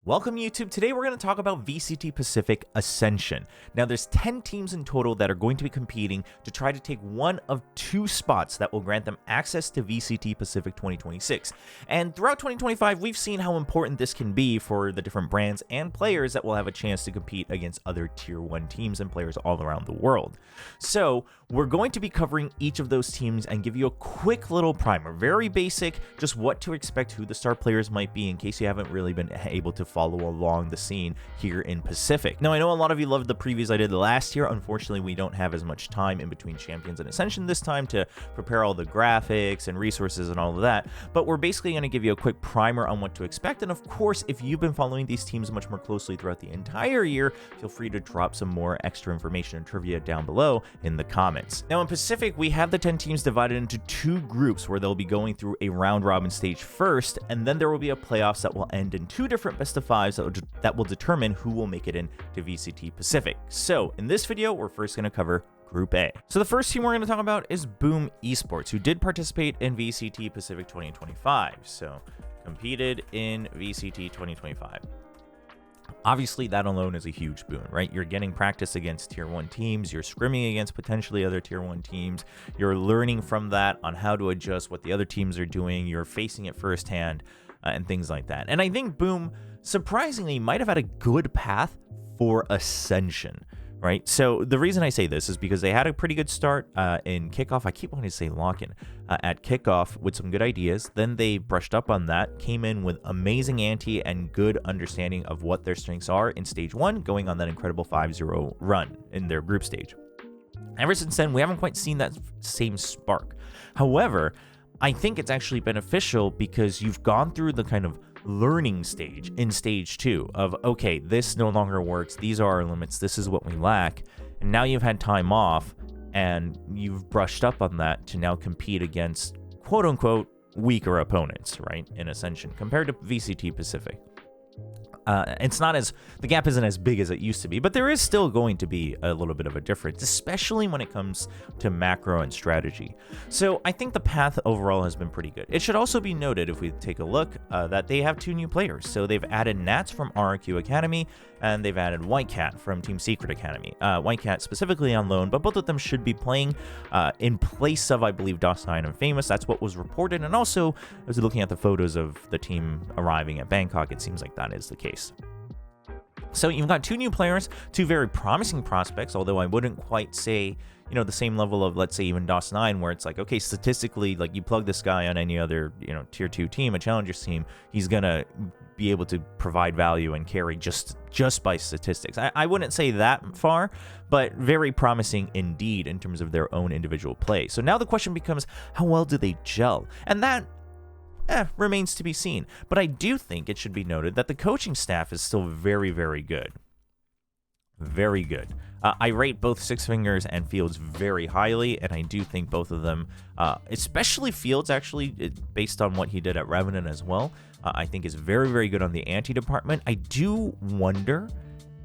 Welcome YouTube. Today we're going to talk about VCT Pacific Ascension. Now there's 10 teams in total that are going to be competing to try to take one of two spots that will grant them access to VCT Pacific 2026. And throughout 2025, we've seen how important this can be for the different brands and players that will have a chance to compete against other tier 1 teams and players all around the world. So we're going to be covering each of those teams and give you a quick little primer, very basic, just what to expect, who the star players might be in case you haven't really been able to follow along the scene here in Pacific. Now, I know a lot of you loved the previews I did last year. Unfortunately, we don't have as much time in between Champions and Ascension this time to prepare all the graphics and resources and all of that, but we're basically going to give you a quick primer on what to expect. And of course, if you've been following these teams much more closely throughout the entire year, feel free to drop some more extra information and trivia down below in the comments. Now, in Pacific, we have the 10 teams divided into two groups where they'll be going through a round-robin stage first, and then there will be a playoffs that will end in two different best-of-fives that will determine who will make it into VCT Pacific. So, in this video, we're first going to cover Group A. So the first team we're going to talk about is Motiv Esports, who did participate in VCT Pacific 2025. So, competed in VCT 2025. Obviously, that alone is a huge boon, right? You're getting practice against tier 1 teams, you're scrimming against potentially other tier 1 teams, you're learning from that on how to adjust what the other teams are doing, you're facing it firsthand, and things like that. And I think Boom, surprisingly, might have had a good path for Ascension, right? So the reason I say this is because they had a pretty good start in kickoff. I keep wanting to say lock-in at kickoff with some good ideas. Then they brushed up on that, came in with amazing ante and good understanding of what their strengths are in stage 1, going on that incredible 5-0 run in their group stage. Ever since then, we haven't quite seen that same spark. However, I think it's actually beneficial because you've gone through the kind of learning stage in stage 2 of, okay, this no longer works, these are our limits, this is what we lack, and now you've had time off and you've brushed up on that to now compete against quote-unquote weaker opponents, right, in Ascension compared to VCT Pacific. The gap isn't as big as it used to be, but there is still going to be a little bit of a difference, especially when it comes to macro and strategy. So I think the path overall has been pretty good. It should also be noted, if we take a look, that they have 2 new players. So they've added Nats from RRQ Academy, and they've added Whitecat from Team Secret Academy. Whitecat specifically on loan, but both of them should be playing in place of, I believe, DOS9 and Famous. That's what was reported. And also, as looking at the photos of the team arriving at Bangkok, it seems like that is the case. So you've got 2 new players, 2 very promising prospects, although I wouldn't quite say, the same level of, let's say, even DOS9, where it's like, okay, statistically, like, you plug this guy on any other, tier 2 team, a challengers team, he's gonna be able to provide value and carry just by statistics. I wouldn't say that far, but very promising indeed in terms of their own individual play. So now the question becomes, how well do they gel? And that remains to be seen. But I do think it should be noted that the coaching staff is still very, very good. Very good. I rate both Six Fingers and Fields very highly, and I do think both of them, especially Fields, actually, based on what he did at Revenant as well, I think is very, very good on the ante department. I do wonder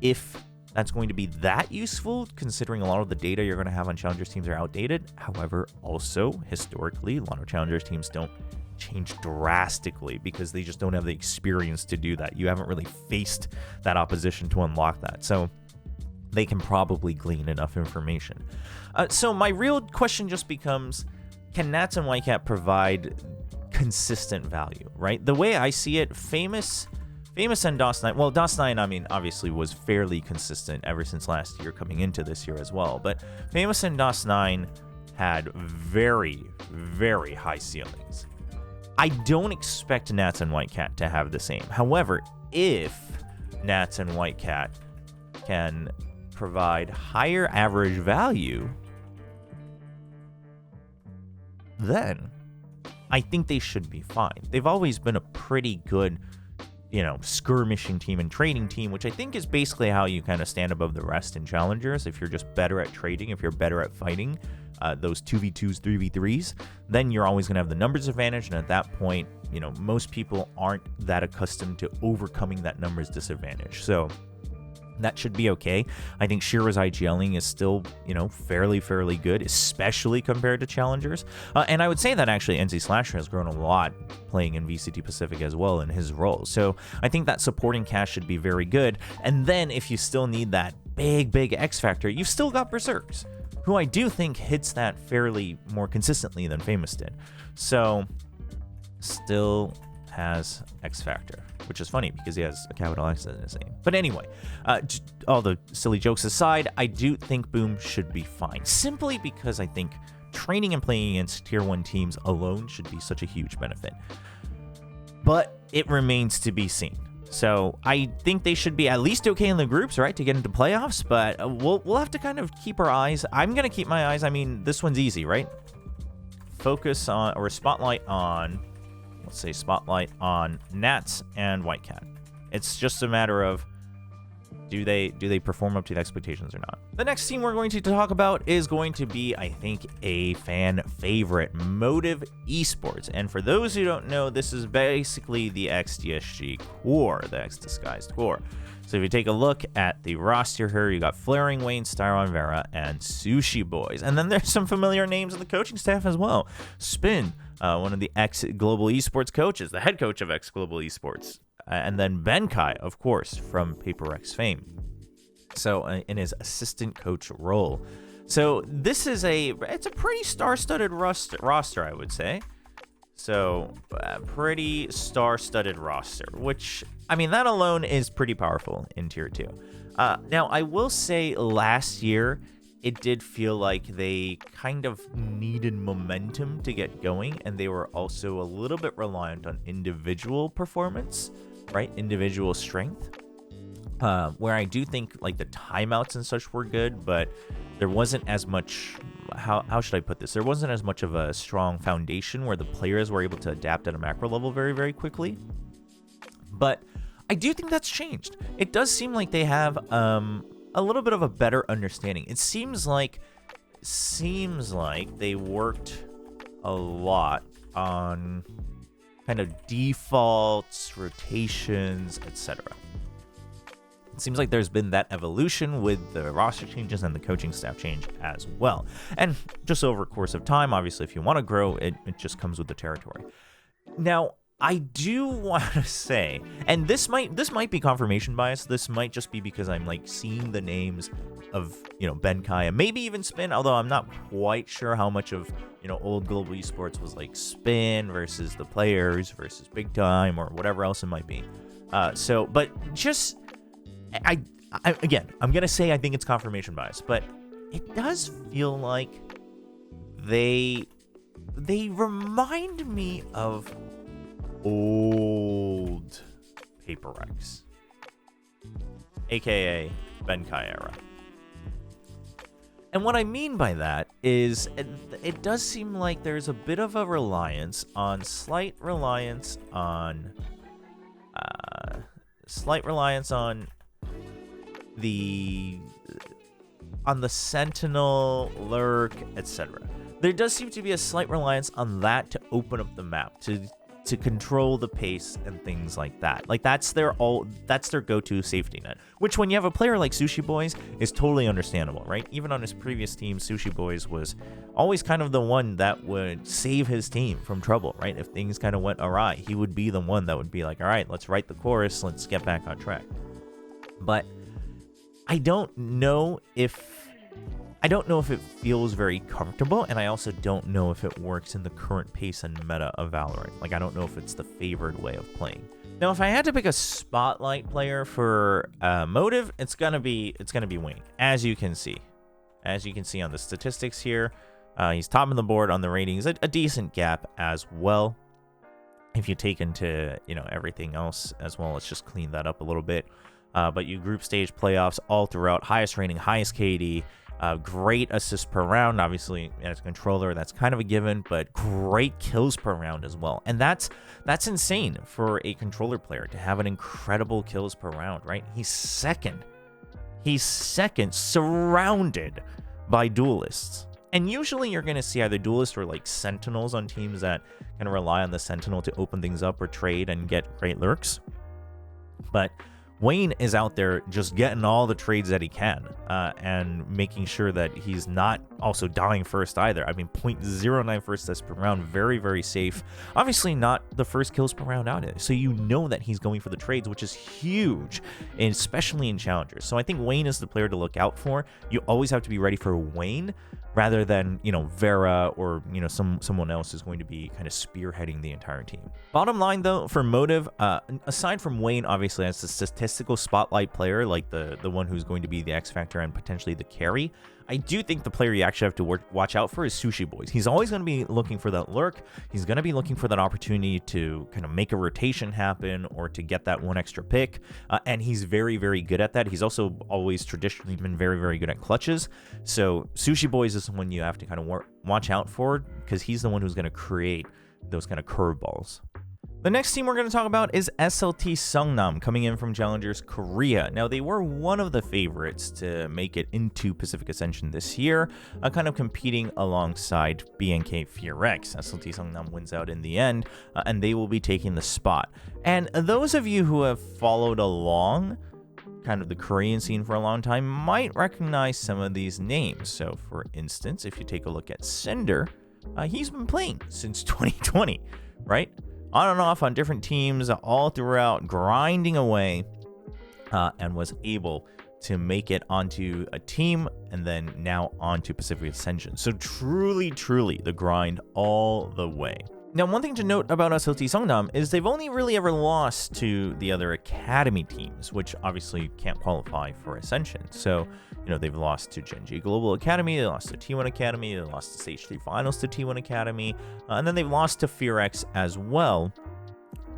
if that's going to be that useful, considering a lot of the data you're going to have on Challengers teams are outdated. However, also, historically, a lot of Challengers teams don't change drastically because they just don't have the experience to do that. You haven't really faced that opposition to unlock that. So they can probably glean enough information. So my real question just becomes, can Nats and Whitecat provide consistent value, right? The way I see it, Famous and DOS9, well, DOS9, I mean, obviously was fairly consistent ever since last year coming into this year as well, but Famous and DOS9 had very, very high ceilings. I don't expect Nats and Whitecat to have the same. However, if Nats and Whitecat can provide higher average value, then I think they should be fine. They've always been a pretty good, skirmishing team and trading team, which I think is basically how you kind of stand above the rest in Challengers. If you're just better at trading, if you're better at fighting, those 2v2s, 3v3s, then you're always going to have the numbers advantage. And at that point, most people aren't that accustomed to overcoming that numbers disadvantage. So That should be okay. I think Shira's IGLing is still, fairly good, especially compared to challengers. And I would say that actually NC Slasher has grown a lot playing in VCT Pacific as well in his role. So I think that supporting cast should be very good. And then if you still need that big X factor, you've still got Berserks, who I do think hits that fairly more consistently than Famous did. So still has X factor, which is funny because he has a capital X in his name. But anyway, all the silly jokes aside, I do think Boom should be fine, simply because I think training and playing against tier 1 teams alone should be such a huge benefit. But it remains to be seen. So I think they should be at least okay in the groups, right, to get into playoffs. But we'll have to kind of keep our eyes. I'm gonna keep my eyes. I mean, this one's easy, right? Focus on, or spotlight on, let's say spotlight on Nats and Whitecat. It's just a matter of do they perform up to the expectations or not. The next team we're going to talk about is going to be, I think, a fan favorite, Motiv Esports. And for those who don't know, this is basically the XDSG core, the X Disguised core. So if you take a look at the roster here, you got Flaring Wayne, Styron Vera, and Sushi Boys. And then there's some familiar names of the coaching staff as well. Spin, one of the ex-Global Esports coaches, the head coach of ex-Global Esports. And then Benkai, of course, from PaperX fame. So in his assistant coach role. So this is it's a pretty star-studded roster, I would say. So pretty star-studded roster, which, I mean, that alone is pretty powerful in Tier 2. Now, I will say last year, it did feel like they kind of needed momentum to get going, and they were also a little bit reliant on individual performance, right? Individual strength. Where I do think like the timeouts and such were good, but there wasn't as much, how should I put this? There wasn't as much of a strong foundation where the players were able to adapt at a macro level very, very quickly. But I do think that's changed. It does seem like they have a little bit of a better understanding. It seems like they worked a lot on kind of defaults, rotations, etc. It seems like there's been that evolution with the roster changes and the coaching staff change as well. And just over a course of time, obviously, if you want to grow, it just comes with the territory. Now, I do want to say, and this might be confirmation bias. This might just be because I'm like seeing the names of, Benkai and maybe even Spin, although I'm not quite sure how much of, old Global Esports was like Spin versus the players versus Big Time or whatever else it might be. But just, again, I'm going to say I think it's confirmation bias, but it does feel like they remind me of old PaperX, aka Benkai era. And what I mean by that is it does seem like there's a bit of a slight reliance on the Sentinel, Lurk, etc. There does seem to be a slight reliance on that to open up the map, to control the pace and things like that. Like that's their go-to safety net, which when you have a player like Sushi Boys is totally understandable, right? Even on his previous team, Sushi Boys was always kind of the one that would save his team from trouble, right? If things kind of went awry, he would be the one that would be like, all right, let's write the chorus, let's get back on track. But I don't know if it feels very comfortable, and I also don't know if it works in the current pace and meta of Valorant. Like, I don't know if it's the favored way of playing. Now, if I had to pick a spotlight player for Motiv, it's gonna be Wayne, as you can see. As you can see on the statistics here, he's top of the board on the ratings, a decent gap as well. If you take into everything else as well, let's just clean that up a little bit. But you group stage playoffs all throughout, highest rating, highest KD. Great assists per round, obviously as a controller that's kind of a given, but great kills per round as well. And that's insane for a controller player to have an incredible kills per round, right? He's second surrounded by duelists. And usually you're going to see either duelists or like sentinels on teams that kind of rely on the sentinel to open things up or trade and get great lurks. But Wayne is out there just getting all the trades that he can and making sure that he's not also dying first either. I mean, 0.09 first deaths per round, very, very safe. Obviously not the first kills per round out of it. So you know that he's going for the trades, which is huge, and especially in challengers. So I think Wayne is the player to look out for. You always have to be ready for Wayne rather than, Vera or, someone else who's going to be kind of spearheading the entire team. Bottom line, though, for Motiv, aside from Wayne, obviously, as the statistical spotlight player, like the one who's going to be the X Factor and potentially the carry, I do think the player you actually have to watch out for is Sushi Boys. He's always going to be looking for that lurk. He's going to be looking for that opportunity to kind of make a rotation happen or to get that one extra pick. And he's very, very good at that. He's also always traditionally been very, very good at clutches. So Sushi Boys is someone you have to kind of watch out for because he's the one who's going to create those kind of curveballs. The next team we're going to talk about is SLT Seongnam, coming in from Challengers Korea. Now, they were one of the favorites to make it into Pacific Ascension this year, kind of competing alongside BNK FearX. SLT Seongnam wins out in the end, and they will be taking the spot. And those of you who have followed along kind of the Korean scene for a long time might recognize some of these names. So, for instance, if you take a look at Cinder, he's been playing since 2020, right? On and off on different teams all throughout, grinding away, and was able to make it onto a team and then now onto Pacific Ascension. So truly, truly the grind all the way. Now, one thing to note about SLT Seongnam is they've only really ever lost to the other academy teams, which obviously can't qualify for Ascension. So, they've lost to Genji Global Academy, they lost to T1 Academy, they lost to Stage 3 Finals to T1 Academy, and then they've lost to FearX as well.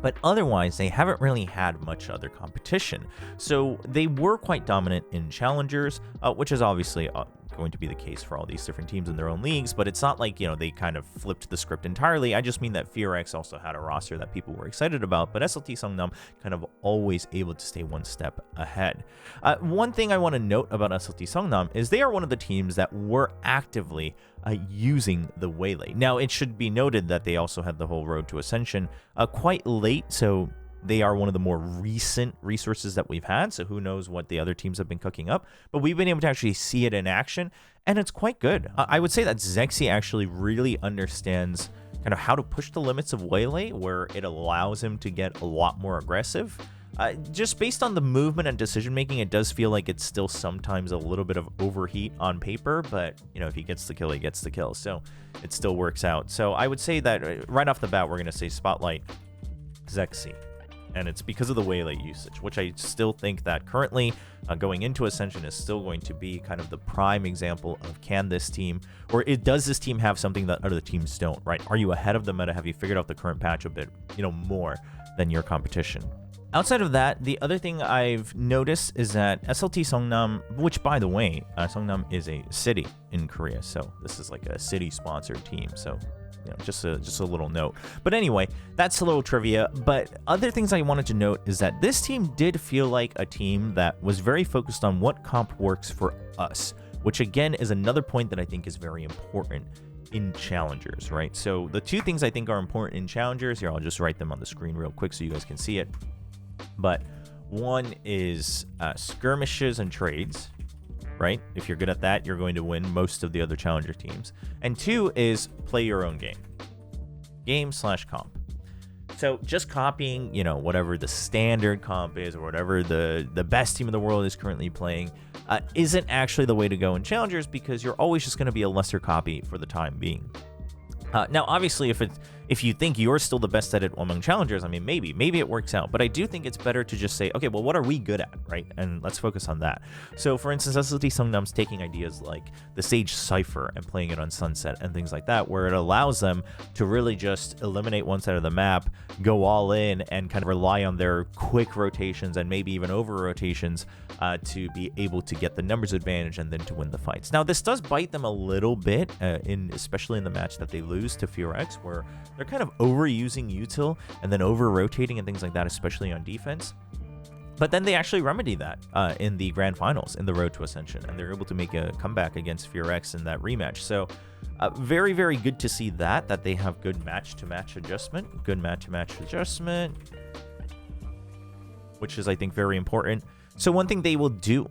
But otherwise, they haven't really had much other competition. So they were quite dominant in challengers, which is obviously going to be the case for all these different teams in their own leagues, but it's not like, they kind of flipped the script entirely. I just mean that FearX also had a roster that people were excited about, but SLT Seongnam kind of always able to stay one step ahead. One thing I want to note about SLT Seongnam is they are one of the teams that were actively using the Waylay. Now, it should be noted that they also had the whole Road to Ascension quite late, so they are one of the more recent resources that we've had, so who knows what the other teams have been cooking up, but we've been able to actually see it in action, and it's quite good. I would say that Zexy actually really understands kind of how to push the limits of Waylay, where it allows him to get a lot more aggressive. Just based on the movement and decision making, it does feel like it's still sometimes a little bit of overheat on paper, but if he gets the kill, he gets the kill, so it still works out. So I would say that right off the bat, we're going to say Spotlight Zexy. And it's because of the Waylay usage, which I still think that currently going into Ascension is still going to be kind of the prime example of can this team, or does this team have something that other teams don't, right? Are you ahead of the meta? Have you figured out the current patch a bit, more than your competition? Outside of that, the other thing I've noticed is that SLT Seongnam, which by the way, Seongnam is a city in Korea, so this is like a city-sponsored team, so just a little note. But anyway, that's a little trivia. But other things I wanted to note is that this team did feel like a team that was very focused on what comp works for us, which again is another point that I think is very important in challengers, right? So the two things I think are important in challengers here, I'll just write them on the screen real quick so you guys can see it. But one is skirmishes and trades, right? If you're good at that, you're going to win most of the other challenger teams. And two is play your own game/comp. So just copying, whatever the standard comp is or whatever the best team in the world is currently playing isn't actually the way to go in challengers, because you're always just going to be a lesser copy for the time being. Now, obviously, if you think you're still the best at it among challengers, I mean, maybe it works out. But I do think it's better to just say, okay, well, what are we good at, right? And let's focus on that. So, for instance, SLT Seongnam's taking ideas like the Sage Cypher and playing it on Sunset and things like that, where it allows them to really just eliminate one side of the map, go all in, and kind of rely on their quick rotations and maybe even over rotations to be able to get the numbers advantage and then to win the fights. Now, this does bite them a little bit, especially in the match that they lose to FearX, where they're kind of overusing util and then over-rotating and things like that, especially on defense. But then they actually remedy that in the grand finals in the Road to Ascension, and they're able to make a comeback against FearX in that rematch. So very, very good to see that they have good match-to-match adjustment. which is, I think, very important. So one thing they will do,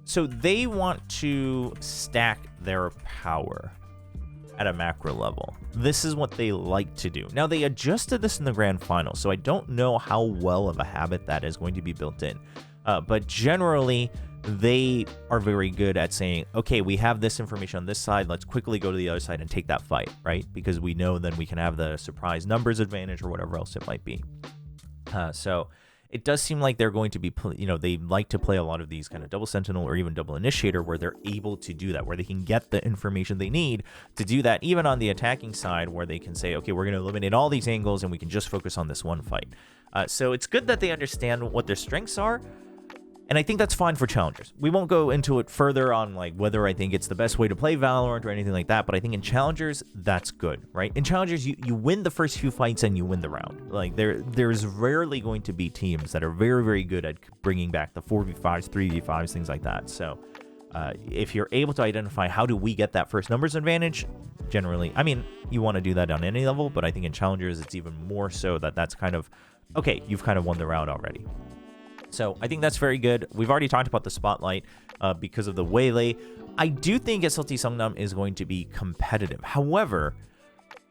so they want to stack their power at a macro level. This is what they like to do. Now, they adjusted this in the grand final, so I don't know how well of a habit that is going to be built in. But generally, they are very good at saying, okay, we have this information on this side, let's quickly go to the other side and take that fight, right? Because we know then we can have the surprise numbers advantage or whatever else it might be. So it does seem like they're going to be, they like to play a lot of these kind of double sentinel or even double initiator where they're able to do that, where they can get the information they need to do that, even on the attacking side, where they can say, okay, we're going to eliminate all these angles and we can just focus on this one fight. So it's good that they understand what their strengths are. And I think that's fine for challengers. We won't go into it further on like whether I think it's the best way to play Valorant or anything like that, but I think in challengers, that's good, right? In challengers, you win the first few fights and you win the round. Like there's rarely going to be teams that are very, very good at bringing back the 4v5s, 3v5s, things like that. So if you're able to identify how do we get that first numbers advantage, generally, I mean, you want to do that on any level, but I think in challengers, it's even more so that's kind of, okay, you've kind of won the round already. So I think that's very good. We've already talked about the spotlight because of the Waylay. I do think SLT Seongnam is going to be competitive. However,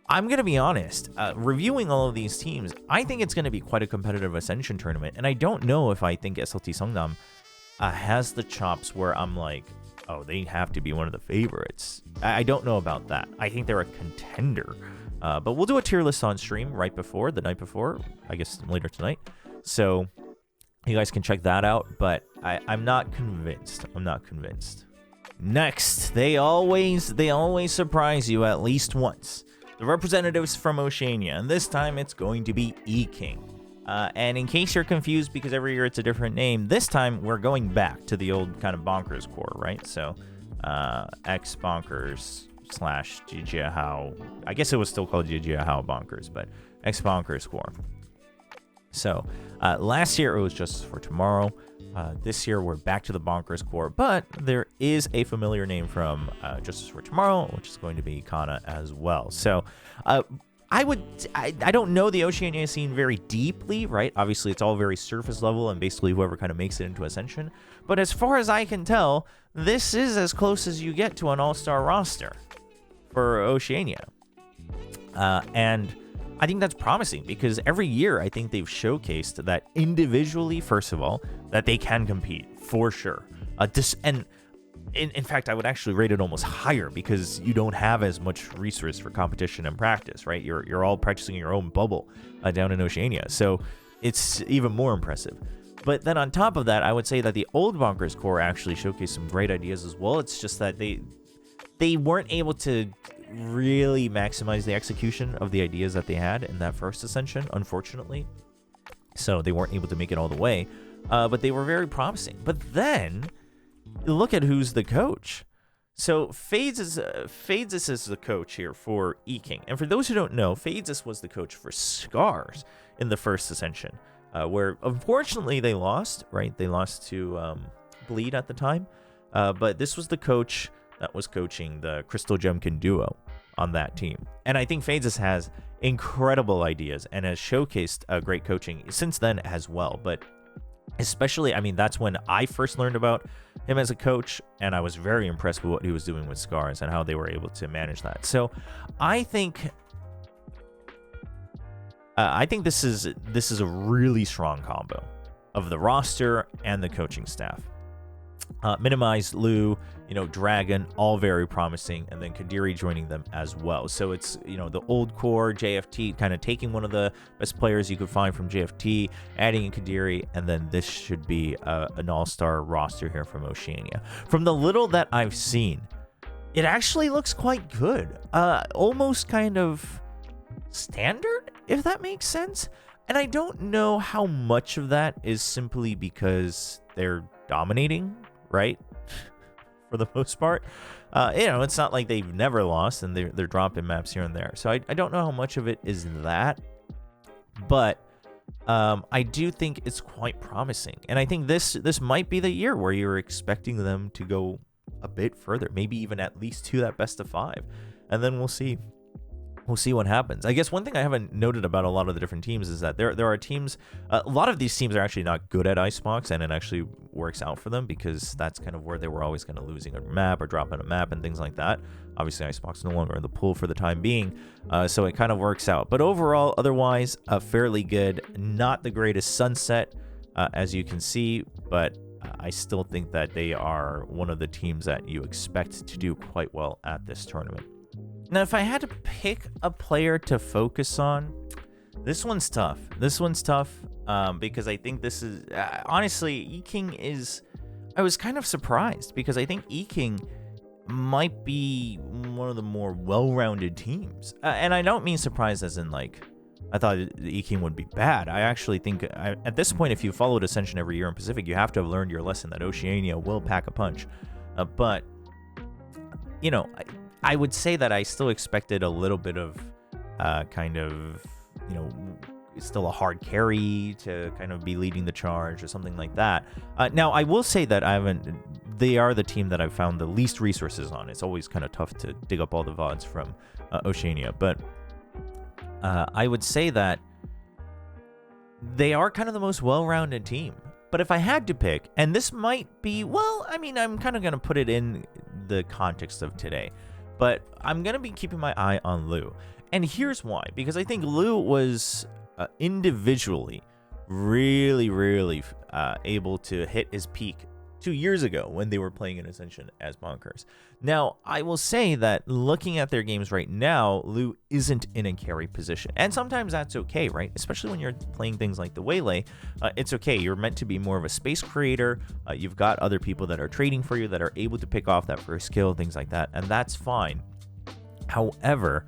I'm going to be honest, reviewing all of these teams, I think it's going to be quite a competitive Ascension tournament. And I don't know if I think SLT Seongnam has the chops where I'm like, oh, they have to be one of the favorites. I don't know about that. I think they're a contender. But we'll do a tier list on stream the night before, I guess later tonight. So you guys can check that out, but I'm not convinced. Next, they always surprise you at least once. The representatives from Oceania, and this time it's going to be E-King. And in case you're confused, because every year it's a different name, this time we're going back to the old kind of Bonkers core, right? So, X-Bonkers / Jijiahao. I guess it was still called Jijiahao Bonkers, but X-Bonkers core. So last year it was Justice for Tomorrow. This year we're back to the Bonkers core, but there is a familiar name from Justice for Tomorrow, which is going to be Kana as well. So I don't know the Oceania scene very deeply, right? Obviously it's all very surface level and basically whoever kind of makes it into Ascension. But as far as I can tell, this is as close as you get to an all-star roster for Oceania. And I think that's promising because every year I think they've showcased that individually, first of all, that they can compete for sure. And in fact, I would actually rate it almost higher because you don't have as much resource for competition and practice, right? You're all practicing in your own bubble down in Oceania. So it's even more impressive. But then on top of that, I would say that the old Bonkers core actually showcased some great ideas as well. It's just that they weren't able to really maximize the execution of the ideas that they had in that first Ascension, unfortunately. So they weren't able to make it all the way, but they were very promising. But then look at who's the coach. So Fades's is the coach here for E-King. And for those who don't know, Fades's was the coach for Scars in the first Ascension, where unfortunately they lost, right? They lost to Bleed at the time. But this was the coach that was coaching the Crystal Gemkin duo on that team. And I think Fades's has incredible ideas and has showcased great coaching since then as well. But especially, I mean, that's when I first learned about him as a coach, and I was very impressed with what he was doing with Scars and how they were able to manage that. So I think this is a really strong combo of the roster and the coaching staff. Minimize, Lou, Dragon, all very promising, and then Kadiri joining them as well. So it's, the old core, JFT, kind of taking one of the best players you could find from JFT, adding in Kadiri, and then this should be an all-star roster here from Oceania. From the little that I've seen, it actually looks quite good. Almost kind of standard, if that makes sense. And I don't know how much of that is simply because they're dominating, right? For the most part, it's not like they've never lost and they're dropping maps here and there. So I don't know how much of it is that, but I do think it's quite promising. And I think this might be the year where you're expecting them to go a bit further, maybe even at least to that best of 5, and then we'll see we'll see what happens. I guess one thing I haven't noted about a lot of the different teams is that there are teams, a lot of these teams are actually not good at Icebox, and it actually works out for them because that's kind of where they were always kind of losing a map or dropping a map and things like that. Obviously, Icebox no longer in the pool for the time being, so it kind of works out. But overall, otherwise, fairly good. Not the greatest Sunset, as you can see, but I still think that they are one of the teams that you expect to do quite well at this tournament. Now, if I had to pick a player to focus on, this one's tough. Because I think this is, honestly, E-King is, I was kind of surprised because I think E-King might be one of the more well-rounded teams. And I don't mean surprised as in, like, I thought the E-King would be bad. I actually think, at this point, if you followed Ascension every year in Pacific, you have to have learned your lesson that Oceania will pack a punch. But, you know, I would say that I still expected a little bit of kind of, you know, still a hard carry to kind of be leading the charge or something like that. Now, I will say that they are the team that I've found the least resources on. It's always kind of tough to dig up all the VODs from Oceania, but I would say that they are kind of the most well-rounded team. But if I had to pick, and this might be, well, I mean, I'm kind of going to put it in the context of today, but I'm going to be keeping my eye on Lou. And here's why. Because I think Lou was individually really able to hit his peak 2 years ago when they were playing in Ascension as Bonkers. Now, I will say that looking at their games right now, Lou isn't in a carry position. And sometimes that's okay, right? Especially when you're playing things like the Waylay. It's okay. You're meant to be more of a space creator. You've got other people that are trading for you that are able to pick off that first kill, things like that. And that's fine. However,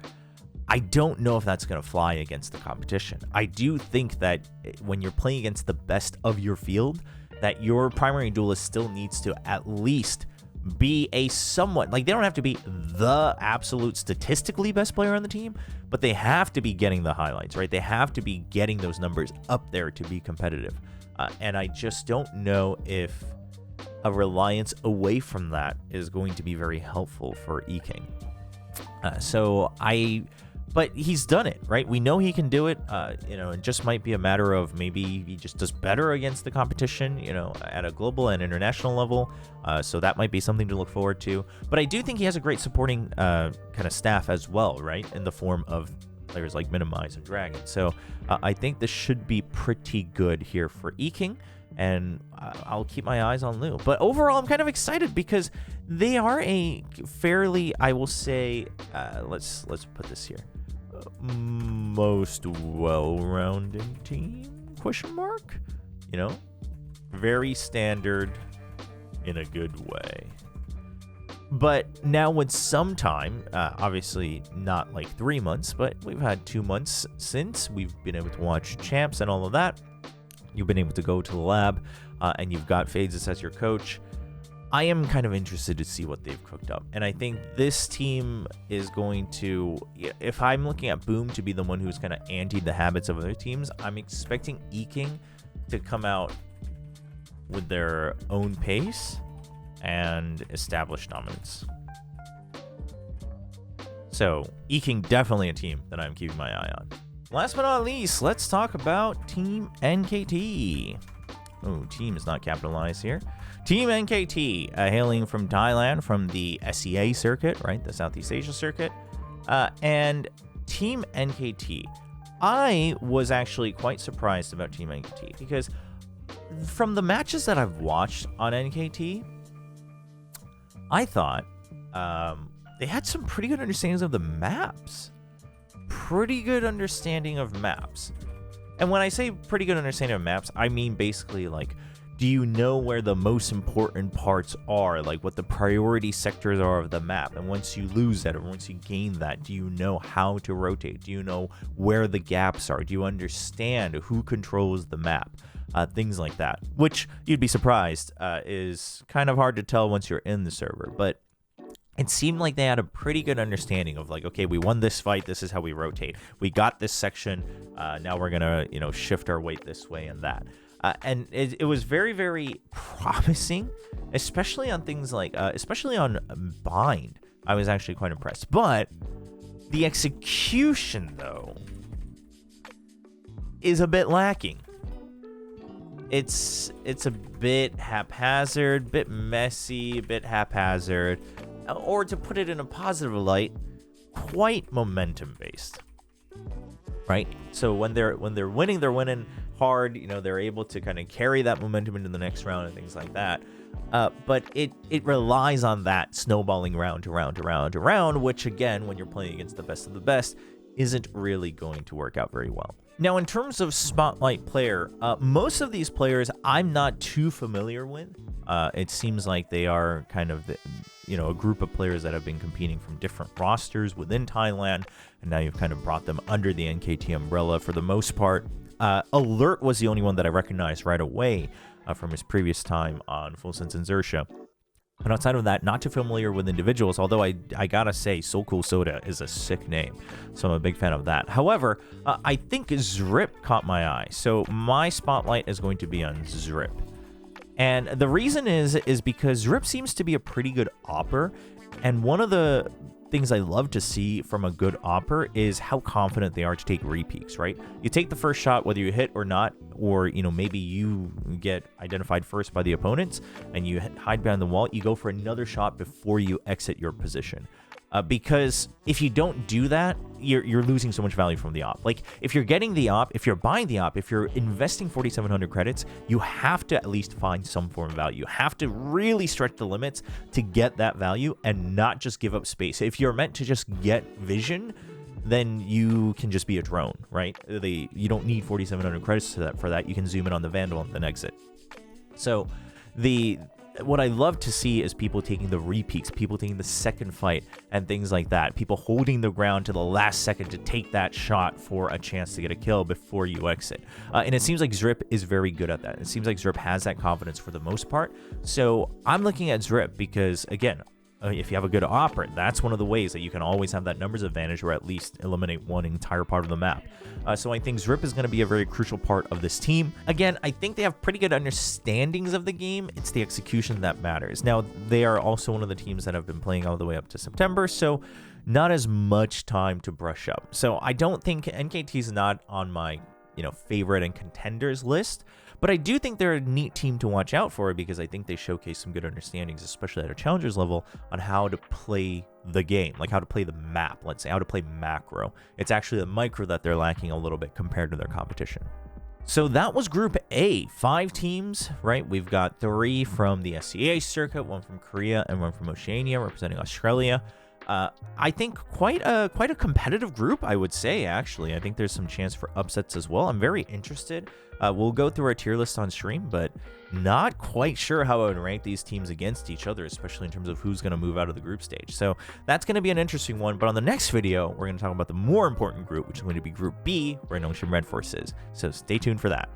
I don't know if that's going to fly against the competition. I do think that when you're playing against the best of your field, that your primary duelist still needs to at least be a somewhat, like, they don't have to be the absolute statistically best player on the team, but they have to be getting the highlights, right? They have to be getting those numbers up there to be competitive. And I just don't know if a reliance away from that is going to be very helpful for E-King. But he's done it, right? We know he can do it. You know, it just might be a matter of maybe he just does better against the competition, you know, at a global and international level. So that might be something to look forward to. But I do think he has a great supporting kind of staff as well, right? In the form of players like Minimize and Dragon. So I think this should be pretty good here for E-King. And I'll keep my eyes on Lou. But overall, I'm kind of excited because they are a fairly, I will say, let's put this here. Most well-rounded team? Question mark? You know, very standard in a good way. But now with some time, obviously not like 3 months, but we've had 2 months since we've been able to watch champs and all of that. You've been able to go to the lab, and you've got Phases as your coach. I am kind of interested to see what they've cooked up. And I think this team is going to, if I'm looking at Boom to be the one who's kind of anti the habits of other teams, I'm expecting E-King to come out with their own pace and establish dominance. So E-King definitely a team that I'm keeping my eye on. Last but not least, let's talk about Team NKT. Oh, team is not capitalized here. Team NKT, hailing from Thailand, from the SEA circuit, right? The Southeast Asia circuit. And Team NKT, I was actually quite surprised about Team NKT because from the matches that I've watched on NKT, I thought they had some pretty good understandings of the maps. And when I say pretty good understanding of maps, I mean basically like, do you know where the most important parts are? Like what the priority sectors are of the map. And once you lose that or once you gain that, do you know how to rotate? Do you know where the gaps are? Do you understand who controls the map? Things like that, which you'd be surprised is kind of hard to tell once you're in the server. But it seemed like they had a pretty good understanding of like, okay, we won this fight. This is how we rotate. We got this section. Now we're going to, shift our weight this way and that. And it was very, very promising, especially on things like, especially on Bind. I was actually quite impressed. But The execution, though, is a bit lacking. It's a bit haphazard, bit messy, a bit haphazard, or to put it in a positive light, quite momentum based. Right? So when they're winning, they're winning hard. You know, they're able to kind of carry that momentum into the next round and things like that. But it relies on that snowballing round to round to round to round, which again, when you're playing against the best of the best, isn't really going to work out very well. Now, in terms of spotlight player, most of these players I'm not too familiar with. It seems like they are kind of a group of players that have been competing from different rosters within Thailand, and now you've kind of brought them under the NKT umbrella for the most part. Alert was the only one that I recognized right away from his previous time on Full Sense and Xerxia. But outside of that, not too familiar with individuals, although I gotta say, So Cool Soda is a sick name, so I'm a big fan of that. However, I think Zrip caught my eye, so my spotlight is going to be on Zrip. And the reason is because Zrip seems to be a pretty good opper, and one of the things I love to see from a good opper is how confident they are to take repeats, right? You take the first shot, whether you hit or not, or, maybe you get identified first by the opponents and you hide behind the wall, you go for another shot before you exit your position. Because if you don't do that, you're losing so much value from the op. Like, if you're getting the op, if you're buying the op, if you're investing 4,700 credits, you have to at least find some form of value. You have to really stretch the limits to get that value and not just give up space. If you're meant to just get vision, then you can just be a drone, right? You don't need 4,700 credits for that. You can zoom in on the Vandal and then exit. So what I love to see is people taking the repeats, people taking the second fight and things like that, people holding the ground to the last second to take that shot for a chance to get a kill before you exit. And it seems like Zrip is very good at that. It seems like Zrip has that confidence for the most part. So I'm looking at Zrip because, again, if you have a good opera, that's one of the ways that you can always have that numbers advantage or at least eliminate one entire part of the map. So I think Zrip is going to be a very crucial part of this team. Again, I think they have pretty good understandings of the game. It's the execution that matters. Now, they are also one of the teams that have been playing all the way up to September, so not as much time to brush up. So I don't think NKT is not on my favorite and contenders list. But I do think they're a neat team to watch out for because I think they showcase some good understandings, especially at a challengers level, on how to play the game, like how to play the map, let's say, how to play macro. It's actually the micro that they're lacking a little bit compared to their competition. So that was Group A, 5 teams, right? We've got 3 from the SCA circuit, 1 from Korea, and 1 from Oceania, representing Australia. I think quite a competitive group, I would say, actually. I think there's some chance for upsets as well. I'm very interested. We'll go through our tier list on stream, but not quite sure how I would rank these teams against each other, especially in terms of who's going to move out of the group stage. So that's going to be an interesting one. But on the next video, we're going to talk about the more important group, which is going to be Group B, where Nongshim Red Force is. So stay tuned for that.